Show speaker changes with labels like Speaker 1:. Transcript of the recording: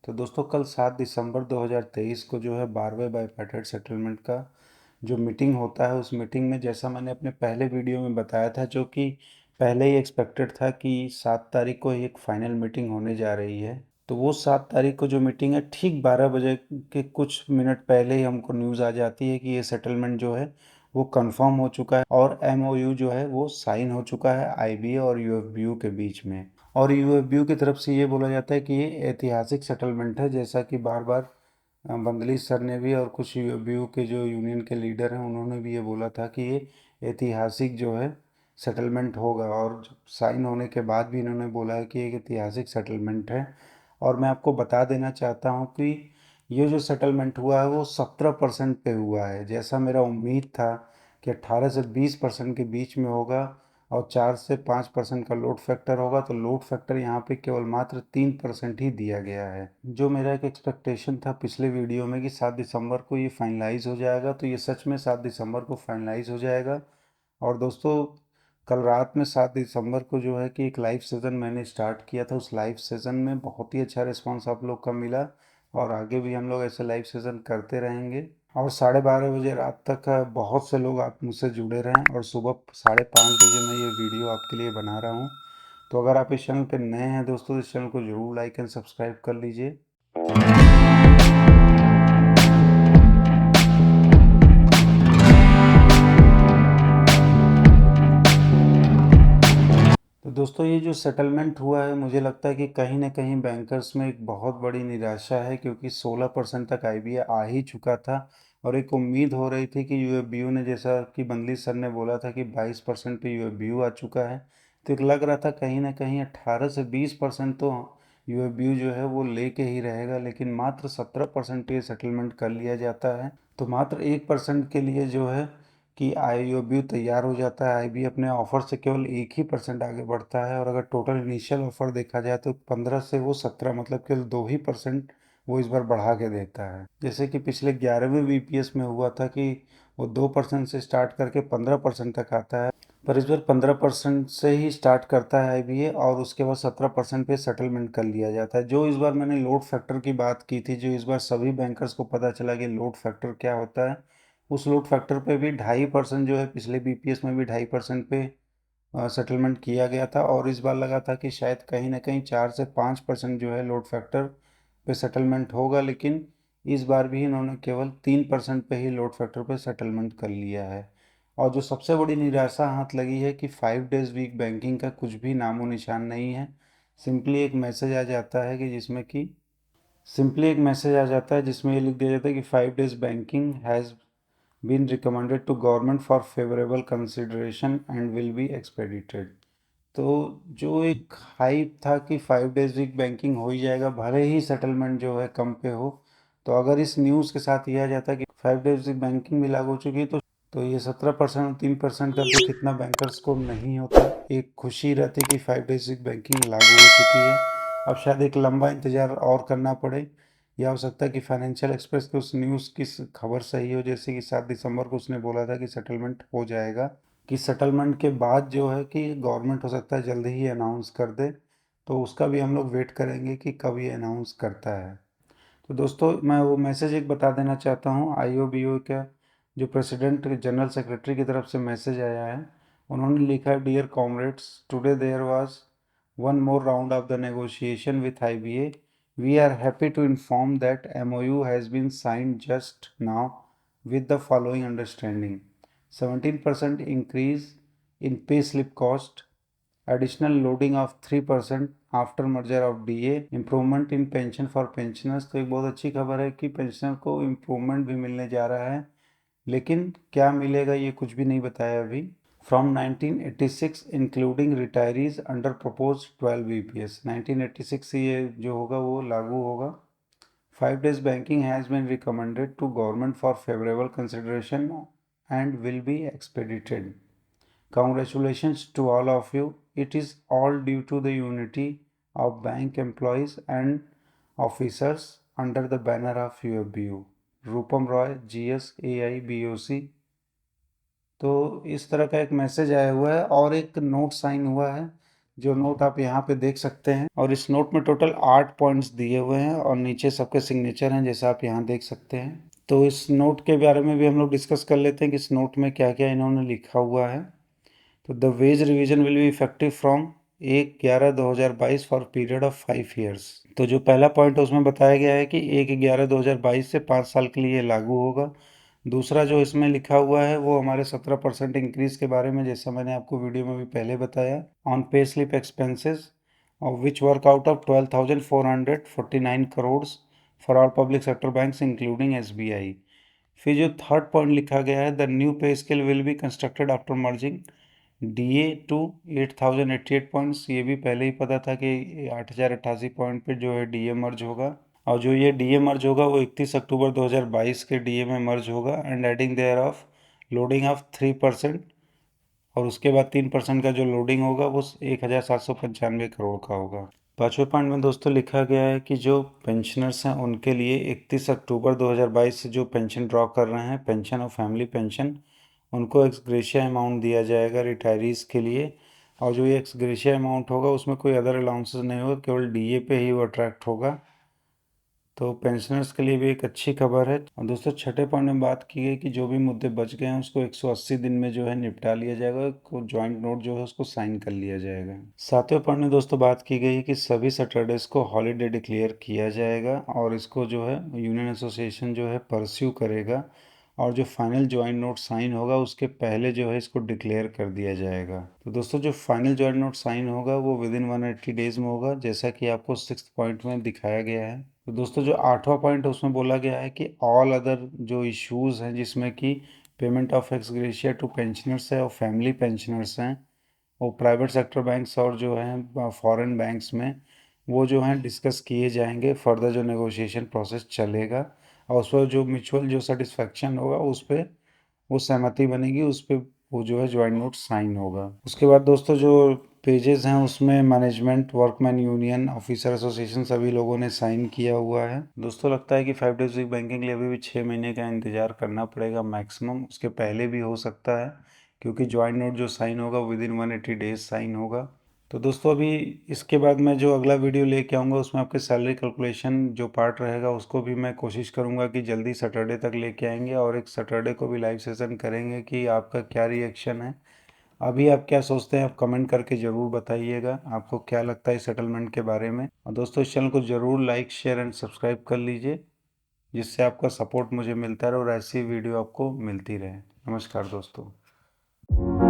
Speaker 1: तो दोस्तों कल 7 दिसंबर 2023 को जो है 12वें बाईपेटेट सेटलमेंट का जो मीटिंग होता है, उस मीटिंग में जैसा मैंने अपने पहले वीडियो में बताया था, जो कि पहले ही एक्सपेक्टेड था कि 7 तारीख को एक फाइनल मीटिंग होने जा रही है। तो वो 7 तारीख को जो मीटिंग है, ठीक 12 बजे के कुछ मिनट पहले ही हमको न्यूज़ आ जाती है कि ये सेटलमेंट जो है वो कंफर्म हो चुका है और एमओयू जो है वो साइन हो चुका है आईबीए और यूएफबीयू के बीच में। और यूएफबीयू की तरफ से ये बोला जाता है कि ये ऐतिहासिक सेटलमेंट है, जैसा कि बार बार बंदली सर ने भी और कुछ यूएफबीयू के जो यूनियन के लीडर हैं उन्होंने भी ये बोला था कि ये ऐतिहासिक जो है सेटलमेंट होगा। और साइन होने के बाद भी इन्होंने बोला है कि एक ऐतिहासिक सेटलमेंट है। और मैं आपको बता देना चाहता हूँ कि ये जो सेटलमेंट हुआ है वो 17% पे हुआ है, जैसा मेरा उम्मीद था कि 18 से 20% के बीच में होगा और 4 से 5% का लोड फैक्टर होगा। तो लोड फैक्टर यहाँ पे केवल मात्र 3% ही दिया गया है। जो मेरा एक एक्सपेक्टेशन था पिछले वीडियो में कि 7 दिसंबर को ये फाइनलाइज हो जाएगा, तो ये सच में 7 दिसंबर को फाइनलाइज हो जाएगा। और दोस्तों कल रात में 7 दिसंबर को जो है कि एक लाइव सेशन मैंने स्टार्ट किया था। उस लाइव सेशन में बहुत ही अच्छा रिस्पांस आप लोग का मिला और आगे भी हम लोग ऐसे लाइव सेशन करते रहेंगे। और 12:30 बजे रात तक बहुत से लोग आप मुझसे जुड़े रहें और सुबह 5:30 बजे मैं ये वीडियो आपके लिए बना रहा हूँ। तो अगर आप इस चैनल पर नए हैं दोस्तों, इस चैनल को ज़रूर लाइक एंड सब्सक्राइब कर लीजिए। तो दोस्तों ये जो सेटलमेंट हुआ है, मुझे लगता है कि कहीं ना कहीं बैंकर्स में एक बहुत बड़ी निराशा है, क्योंकि 16% तक आईबीए आ ही चुका था और एक उम्मीद हो रही थी कि यूएफबीयू ने, जैसा कि बंदली सर ने बोला था कि 22% पे यूएफबीयू आ चुका है, तो एक लग रहा था कहीं ना कहीं 18 से 20% तो यूएफबीयू जो है वो लेके ही रहेगा। लेकिन मात्र 17% पे सेटलमेंट कर लिया जाता है। तो मात्र 1% के लिए जो है कि आईओबी तैयार हो जाता है। आईबी अपने ऑफर से केवल 1 ही% आगे बढ़ता है और अगर टोटल इनिशियल ऑफर देखा जाए तो 15 से वो 17, मतलब केवल 2 ही% वो इस बार बढ़ा के देता है। जैसे कि पिछले 11वें बीपीएस में हुआ था कि वो 2% से स्टार्ट करके 15% तक आता है, पर इस बार 15% से ही स्टार्ट करता है आईबीए और उसके बाद 17% पे सेटलमेंट कर लिया जाता है। जो इस बार मैंने लोड फैक्टर की बात की थी, जो इस बार सभी बैंकर्स को पता चला कि लोड फैक्टर क्या होता है, उस लोड फैक्टर पे भी 2.5% जो है, पिछले बीपीएस में भी 2.5% पे सेटलमेंट किया गया था। और इस बार लगा था कि शायद कहीं ना कहीं 4 से 5% जो है लोड फैक्टर पे सेटलमेंट होगा, लेकिन इस बार भी इन्होंने केवल 3% पे ही लोड फैक्टर पे सेटलमेंट कर लिया है। और जो सबसे बड़ी निराशा हाथ लगी है कि 5 डेज वीक बैंकिंग का कुछ भी नामो निशान नहीं है। सिंपली एक मैसेज आ जाता है कि जिसमें कि सिंपली एक मैसेज आ जाता है जिसमें ये लिख दिया जाता है कि 5 days banking has been recommended to government for favorable consideration and will be expedited। तो जो एक हाइप था कि 5 डेज वीक बैंकिंग हो ही जाएगा, भले ही सेटलमेंट जो है कम पे हो, तो अगर इस न्यूज़ के साथ यह आ जाता कि 5 डेज वीक बैंकिंग भी लागू हो चुकी है, तो ये 17% और 3% का तो कितना बैंकर्स को नहीं होता, एक खुशी रहती कि 5 डेज वीक बैंकिंग लागू हो चुकी है। अब शायद एक लंबा इंतज़ार और करना पड़े, या हो सकता है कि फाइनेंशियल एक्सप्रेस की उस न्यूज़ की खबर सही हो, जैसे कि 7 दिसंबर को उसने बोला था कि सेटलमेंट हो जाएगा, कि सेटलमेंट के बाद जो है कि गवर्नमेंट हो सकता है जल्दी ही अनाउंस कर दे। तो उसका भी हम लोग वेट करेंगे कि कब ये अनाउंस करता है। तो दोस्तों मैं वो मैसेज एक बता देना चाहता हूँ। आईओबीओ का जो प्रेसिडेंट जनरल सेक्रेटरी की तरफ से मैसेज आया है, उन्होंने लिखा है, dear comrades, today there was one more round of the negotiation with IBA. We are happy to inform that MOU has been signed just now with the following understanding: 17% increase in payslip cost, additional loading of 3% after merger of DA, improvement in pension for pensioners। तो एक बहुत अच्छी खबर है कि pensioner को improvement भी मिलने जा रहा है, लेकिन क्या मिलेगा ये कुछ भी नहीं बताया अभी। From 1986 including retirees under propose 12 BPS, 1986 से ये जो होगा वो लागू होगा। 5 days banking has been recommended to government for favourable consideration and will be expedited. Congratulations to all of you. It is all due to the unity of bank employees and officers under the banner of UFBU। Rupam Roy, GS AI BOC। तो इस तरह का एक message आया हुआ है और एक नोट साइन हुआ है। जो नोट आप यहाँ पे देख सकते हैं, और इस नोट में टोटल 8 पॉइंट्स दिए हुए हैं और नीचे सबके सिग्नेचर हैं जैसा आप यहाँ देख सकते हैं। तो इस नोट के बारे में भी हम लोग डिस्कस कर लेते हैं कि इस नोट में क्या क्या इन्होंने लिखा हुआ है। तो the ways revision will be effective from 1/11/2022 for period of 5 years. तो जो पहला पॉइंट है उसमें बताया गया है कि 1/11/2022 से 5 साल के लिए लागू होगा। दूसरा जो इसमें लिखा हुआ है वो हमारे 17% इंक्रीज के बारे में, जैसा मैंने आपको वीडियो में भी पहले बताया, on pay slip expenses of which work out of 12,449 crore for all public sector banks including SBI. फिर जो थर्ड पॉइंट लिखा गया है, the new pay scale will be constructed after merging DA to 8,088 points. ये भी पहले ही पता था कि 8,088 पॉइंट पे जो है डीए मर्ज होगा, और जो ये डीए मर्ज होगा वो 31 अक्टूबर 2022 के डीए में मर्ज होगा, and adding thereof loading of 3%, और उसके बाद 3% का जो लोडिंग होगा वो 1,795 करोड़ का होगा। पाँचवें पॉइंट में दोस्तों लिखा गया है कि जो पेंशनर्स हैं उनके लिए 31 अक्टूबर 2022 से जो पेंशन ड्रॉ कर रहे हैं, पेंशन और फैमिली पेंशन, उनको एक्स ग्रेशिया अमाउंट दिया जाएगा रिटायरीज़ के लिए। और जो ये एक्स ग्रेशिया अमाउंट होगा उसमें कोई अदर अलाउंसेस नहीं होगा, केवल डीए पे ही वो अट्रैक्ट होगा। तो पेंशनर्स के लिए भी एक अच्छी खबर है। और दोस्तों छठे पॉइंट में बात की गई कि जो भी मुद्दे बच गए हैं उसको 180 दिन में जो है निपटा लिया जाएगा, को जॉइंट नोट जो है उसको साइन कर लिया जाएगा। सातवें पॉइंट में दोस्तों बात की गई कि सभी सैटरडेज को हॉलीडे डिक्लेयर किया जाएगा, और इसको जो है यूनियन एसोसिएशन जो है परस्यू करेगा, और जो फाइनल ज्वाइंट नोट साइन होगा उसके पहले जो है इसको डिक्लेयर कर दिया जाएगा। तो दोस्तों जो फाइनल ज्वाइंट नोट साइन होगा वो विद इन 180 डेज में होगा, जैसा कि आपको 6th पॉइंट में दिखाया गया है। तो दोस्तों जो 8वां पॉइंट है उसमें बोला गया है कि ऑल अदर जो इश्यूज़ हैं जिसमें कि payment of ex gratia to pensioners है और फैमिली पेंशनर्स हैं, वो प्राइवेट सेक्टर बैंक्स और जो हैं फॉरेन बैंक्स में, वो जो हैं डिस्कस किए जाएंगे। फर्दर जो नेगोशिएशन प्रोसेस चलेगा और उस पर जो म्यूचुअल जो सेटिस्फेक्शन होगा उस पर वो सहमति बनेगी, उस पर वो जो है ज्वाइंट नोट साइन होगा। उसके बाद दोस्तों जो पेजेस हैं उसमें management, workman union, officer association सभी लोगों ने साइन किया हुआ है। दोस्तों लगता है कि 5 डेज वीक बैंकिंग के लिए अभी भी 6 महीने का इंतजार करना पड़ेगा मैक्सिमम, उसके पहले भी हो सकता है, क्योंकि ज्वाइंट नोट जो साइन होगा विद इन 180 डेज साइन होगा। तो दोस्तों अभी इसके बाद मैं जो अगला वीडियो लेके आऊँगा उसमें आपके सैलरी कैलकुलेशन जो पार्ट रहेगा उसको भी मैं कोशिश करूँगा कि जल्दी सैटरडे तक लेके आएंगे, और एक सैटरडे को भी लाइव सेशन करेंगे कि आपका क्या रिएक्शन है। अभी आप क्या सोचते हैं, आप कमेंट करके ज़रूर बताइएगा आपको क्या लगता है सेटलमेंट के बारे में। और दोस्तों इस चैनल को ज़रूर लाइक, शेयर एंड सब्सक्राइब कर लीजिए, जिससे आपका सपोर्ट मुझे मिलता रहे और ऐसी वीडियो आपको मिलती रहे। नमस्कार दोस्तों।